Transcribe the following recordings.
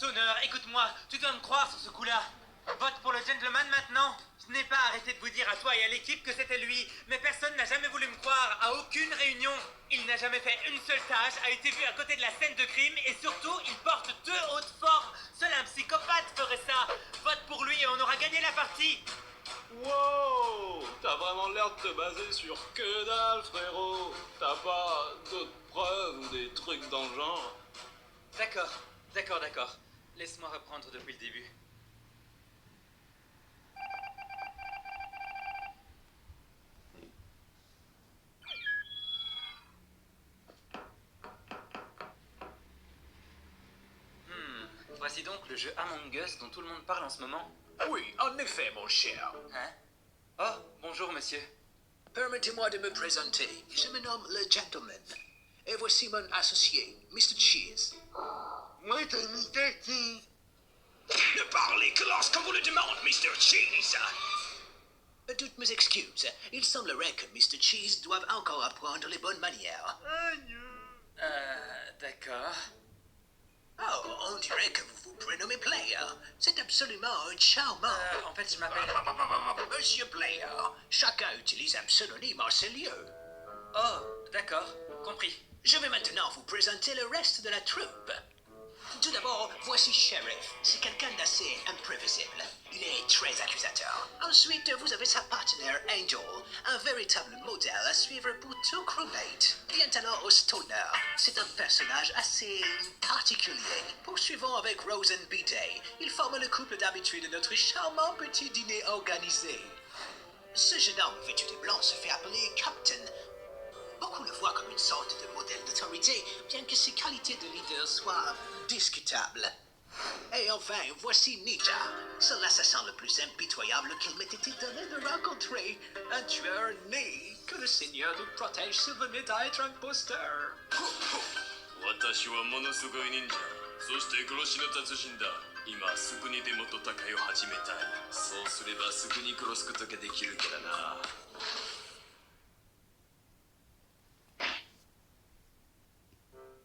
Stoner, écoute-moi, tu dois me croire sur ce coup-là. Vote pour le gentleman maintenant. Je n'ai pas arrêté de vous dire à toi et à l'équipe que c'était lui, mais personne n'a jamais voulu me croire, à aucune réunion. Il n'a jamais fait une seule tâche, a été vu à côté de la scène de crime, et surtout, il porte 2 hautes-formes. Seul un psychopathe ferait ça. Vote pour lui et on aura gagné la partie. Wow! T'as vraiment l'air de te baser sur que dalle, frérot. T'as pas d'autres preuves ou des trucs dans le genre? D'accord. Laisse-moi reprendre depuis le début. Voici donc le jeu Among Us dont tout le monde parle en ce moment. Oui, en effet, mon cher. Hein? Oh, bonjour monsieur. Permettez-moi de me présenter. Je me nomme le Gentleman. Et voici mon associé, Mr. Cheese. Moi, c'est Mr. Cheese. Ne parlez que lorsqu'on vous le demande, Mr. Cheese. Toutes mes excuses. Il semblerait que Mr. Cheese doive encore apprendre les bonnes manières. D'accord. Oh, on dirait que vous vous prénommez Player. C'est absolument charmant. En fait, je m'appelle... Monsieur Player, chacun utilise un pseudonyme en ce lieu. Oh, d'accord, compris. Je vais maintenant vous présenter le reste de la troupe. Tout d'abord, voici Sheriff. C'est quelqu'un d'assez imprévisible. Il est très accusateur. Ensuite, vous avez sa partenaire Angel, un véritable modèle à suivre pour tout crewmate. Vient alors au Stoner. C'est un personnage assez particulier. Poursuivons avec Rosen Bidet. Il forme le couple d'habitude de notre charmant petit dîner organisé. Ce jeune homme vêtu de blanc se fait appeler Captain. Beaucoup le voient comme une sorte de modèle d'autorité, bien que ses qualités de leader soient discutables. Et enfin, voici Ninja. C'est l'assassin le plus impitoyable qu'il m'ait été donné de rencontrer. Un tueur né. Que le Seigneur nous protège s'il venait à être un imposteur. 私はものすごい忍者。そして殺しの達人だ。今すぐにでもと戦いを始めたい。そうすればすぐに殺すことができるからな。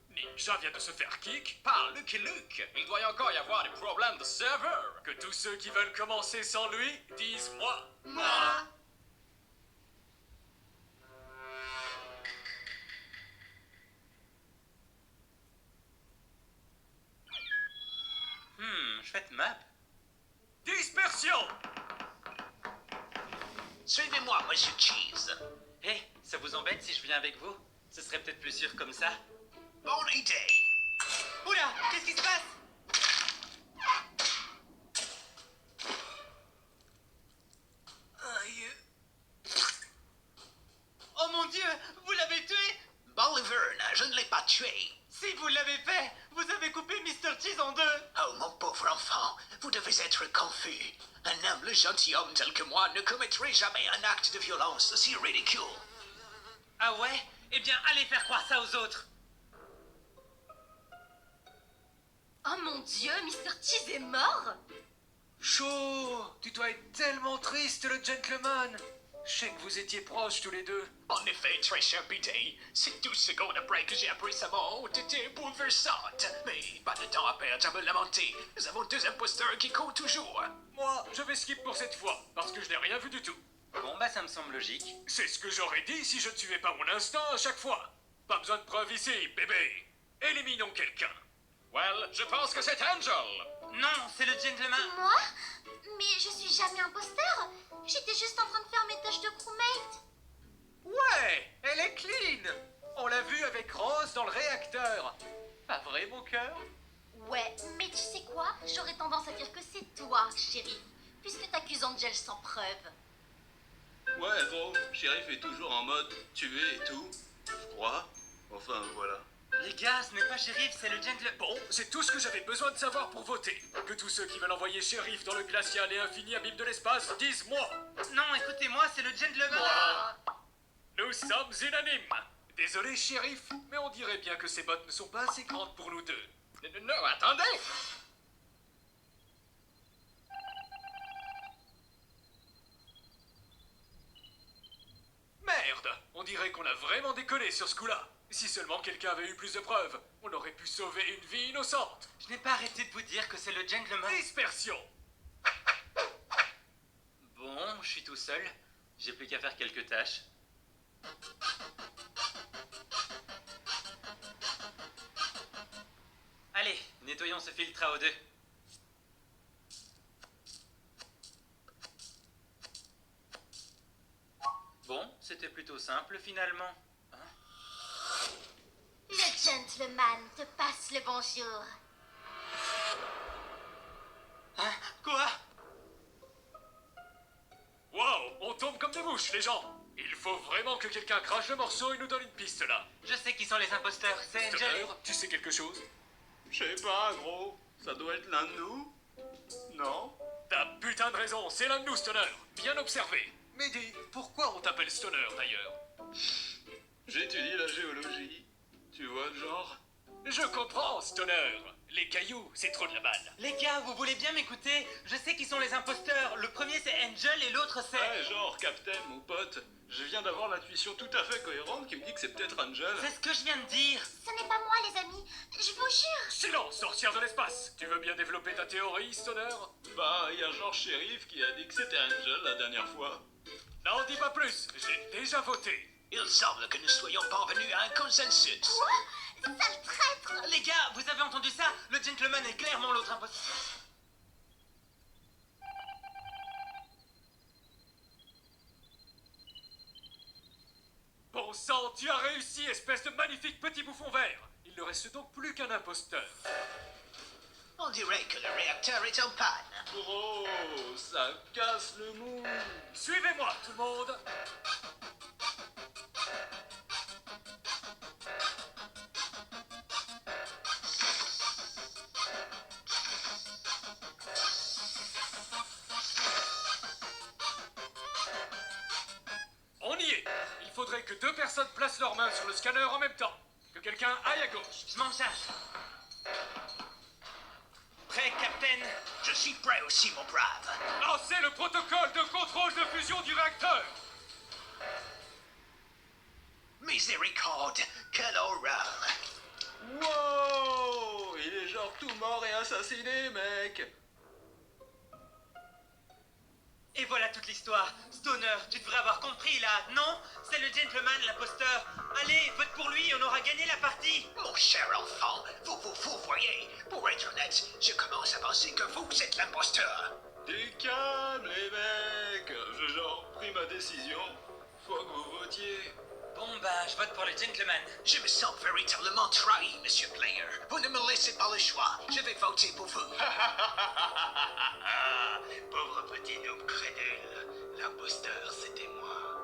Ninja vient de se faire kick par Lucky Luke. Il doit encore y avoir des problèmes de serveur. Que tous ceux qui veulent commencer sans lui disent moi. Chouette map. Dispersion! Suivez-moi, Monsieur Cheese. Hé, ça vous embête si je viens avec vous? Ce serait peut-être plus sûr comme ça. Bonne idée. Oula, qu'est-ce qui se passe? Oh mon Dieu, vous l'avez tué? Bolivar, je ne l'ai pas tué. Si vous l'avez fait, vous avez coupé Mr. Cheese en deux. Oh, mon pauvre enfant, vous devez être confus. Un humble gentilhomme tel que moi ne commettrait jamais un acte de violence aussi ridicule. Ah ouais? Eh bien, allez faire croire ça aux autres. Oh mon Dieu, Mr. Cheese est mort? Chaud! Tu dois être tellement triste, le gentleman! Je sais que vous étiez proches tous les deux. En effet, très cher Bidet, ces 12 secondes après que j'ai appris sa mort ont été bouleversantes. Mais pas de temps à perdre à me lamenter. Nous avons 2 imposteurs qui courent toujours. Moi, je vais skip pour cette fois, parce que je n'ai rien vu du tout. Bon, bah ça me semble logique. C'est ce que j'aurais dit si je ne suivais pas mon instinct à chaque fois. Pas besoin de preuves ici, bébé. Éliminons quelqu'un. Well, je pense que c'est Angel. Non, c'est le gentleman. Moi? Mais je suis jamais imposteur. J'étais juste en train de faire mes tâches de crewmate. Ouais, elle est clean. On l'a vue avec Rose dans le réacteur. Pas vrai, mon cœur? Ouais, mais tu sais quoi? J'aurais tendance à dire que c'est toi, shérif, puisque t'accuses Angel sans preuve. Ouais, bon, Sheriff est toujours en mode tuer et tout. Je crois. Enfin, voilà. Les gars, ce n'est pas shérif, c'est le gentleman. Bon, c'est tout ce que j'avais besoin de savoir pour voter. Que tous ceux qui veulent envoyer Sheriff dans le glacial et infini abîme de l'espace disent moi. Non, écoutez-moi, c'est le gentleman. Nous sommes unanimes. Désolé, Sheriff, mais on dirait bien que ces bottes ne sont pas assez grandes pour nous deux. Non, attendez! Merde! On dirait qu'on a vraiment décollé sur ce coup-là. Si seulement quelqu'un avait eu plus de preuves, on aurait pu sauver une vie innocente. Je n'ai pas arrêté de vous dire que c'est le gentleman. Dispersion. Bon, je suis tout seul. J'ai plus qu'à faire quelques tâches. Allez, nettoyons ce filtre à O2. Bon, c'était plutôt simple finalement. Le gentleman te passe le bonjour. Hein? Quoi? Wow, on tombe comme des mouches, les gens. Il faut vraiment que quelqu'un crache le morceau et nous donne une piste là. Je sais qui sont les imposteurs, c'est Angel. Stoner, tu sais quelque chose? Je sais pas, gros. Ça doit être l'un de nous? Non? T'as putain de raison, c'est l'un de nous, Stoner. Bien observé. Mais dis, pourquoi on t'appelle Stoner d'ailleurs? J'étudie la géologie. Tu vois le genre? Je comprends, Stoner. Les cailloux, c'est trop de la balle. Les gars, vous voulez bien m'écouter? Je sais qui sont les imposteurs. Le premier c'est Angel et l'autre c'est... Ouais, genre, Captain, mon pote. Je viens d'avoir l'intuition tout à fait cohérente qui me dit que c'est peut-être Angel. C'est ce que je viens de dire. Ce n'est pas moi, les amis. Je vous jure. Silence, sorcière de l'espace. Tu veux bien développer ta théorie, Stoner? Bah, il y a genre Shérif qui a dit que c'était Angel la dernière fois. N'en dis pas plus, j'ai déjà voté. Il semble que nous soyons parvenus à un consensus. Quoi? Sale traître. Les gars, vous avez entendu ça? Le gentleman est clairement l'autre imposteur. Bon sang, tu as réussi, espèce de magnifique petit bouffon vert. Il ne reste donc plus qu'un imposteur. On dirait que le réacteur est en panne. Gros, ça casse le mou. Suivez-moi, tout le monde. On y est. Il faudrait que deux personnes placent leurs mains sur le scanner en même temps. Que quelqu'un aille à gauche. Je m'en charge. Prêt, Captain? Je suis prêt aussi, mon brave. Lancez le protocole de contrôle de fusion du réacteur. Miséricorde, quelle horreur. Wow, il est genre tout mort et assassiné, mec. Et voilà toute l'histoire. Stoner, tu devrais avoir compris là, non? C'est le gentleman, l'imposteur. Allez, vote pour lui, on aura gagné la partie. Mon cher enfant, vous voyez, pour être honnête, je commence à penser que vous êtes l'imposteur. Du calme, les mecs. J'ai genre pris ma décision. Faut que vous votiez. Bon bah, je vote pour le gentleman. Je me sens véritablement trahi, Monsieur Player. Vous ne me laissez pas le choix. Je vais voter pour vous. Pauvre petit noob crédule. L'imposteur, c'était moi.